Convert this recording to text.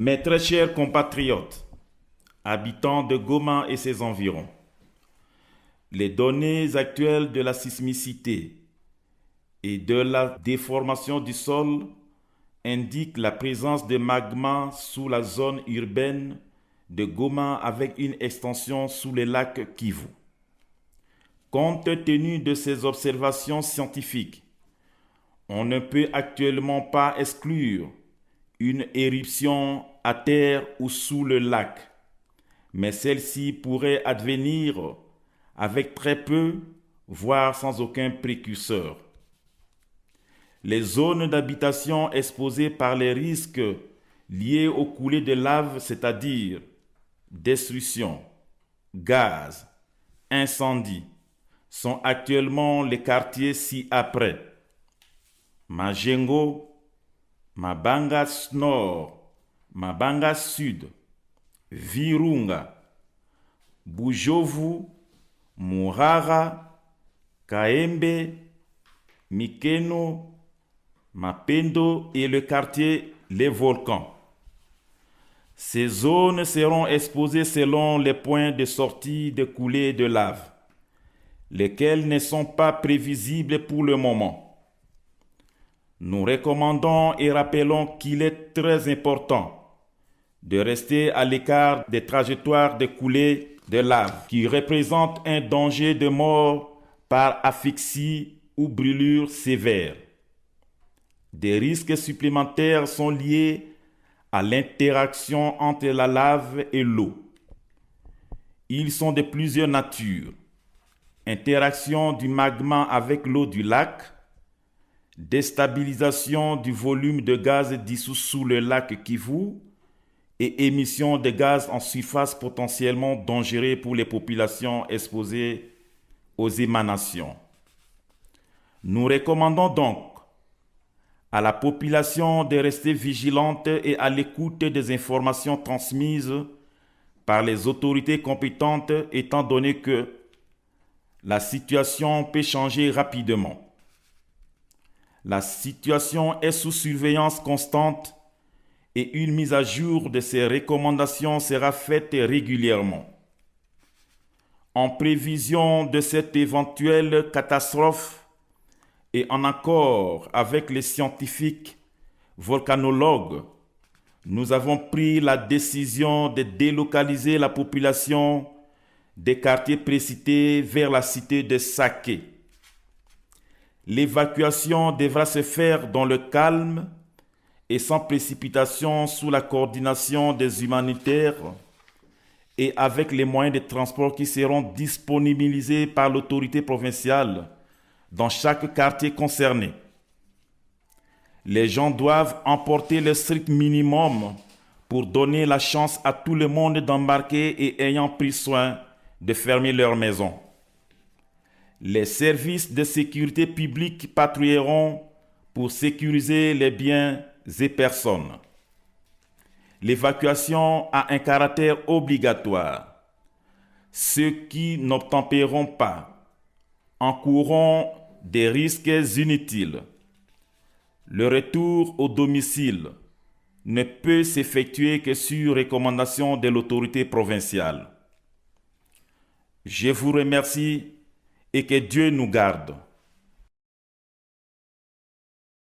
Mes très chers compatriotes, habitants de Goma et ses environs, les données actuelles de la sismicité et de la déformation du sol indiquent la présence de magma sous la zone urbaine de Goma avec une extension sous le lac Kivu. Compte tenu de ces observations scientifiques, on ne peut actuellement pas exclure une éruption à terre ou sous le lac, mais celle-ci pourrait advenir avec très peu, voire sans aucun précurseur. Les zones d'habitation exposées par les risques liés aux coulées de lave, c'est-à-dire destruction, gaz, incendie, sont actuellement les quartiers ci-après: Majengo, Mabanga Nord, Mabanga Sud, Virunga, Bujovu, Murara, Kaembe, Mikeno, Mapendo et le quartier Les Volcans. Ces zones seront exposées selon les points de sortie de coulées de lave, lesquels ne sont pas prévisibles pour le moment. Nous recommandons et rappelons qu'il est très important de rester à l'écart des trajectoires de coulées de lave qui représentent un danger de mort par asphyxie ou brûlure sévère. Des risques supplémentaires sont liés à l'interaction entre la lave et l'eau. Ils sont de plusieurs natures: interaction du magma avec l'eau du lac, déstabilisation du volume de gaz dissous sous le lac Kivu et émission de gaz en surface potentiellement dangereux pour les populations exposées aux émanations. Nous recommandons donc à la population de rester vigilante et à l'écoute des informations transmises par les autorités compétentes, étant donné que la situation peut changer rapidement. La situation est sous surveillance constante et une mise à jour de ces recommandations sera faite régulièrement. En prévision de cette éventuelle catastrophe et en accord avec les scientifiques volcanologues, nous avons pris la décision de délocaliser la population des quartiers précités vers la cité de Sake. L'évacuation devra se faire dans le calme et sans précipitation sous la coordination des humanitaires et avec les moyens de transport qui seront disponibilisés par l'autorité provinciale dans chaque quartier concerné. Les gens doivent emporter le strict minimum pour donner la chance à tout le monde d'embarquer et ayant pris soin de fermer leur maison. Les services de sécurité publique patrouilleront pour sécuriser les biens et personnes. L'évacuation a un caractère obligatoire. Ceux qui n'obtempéreront pas encourront des risques inutiles. Le retour au domicile ne peut s'effectuer que sur recommandation de l'autorité provinciale. Je vous remercie et que Dieu nous garde.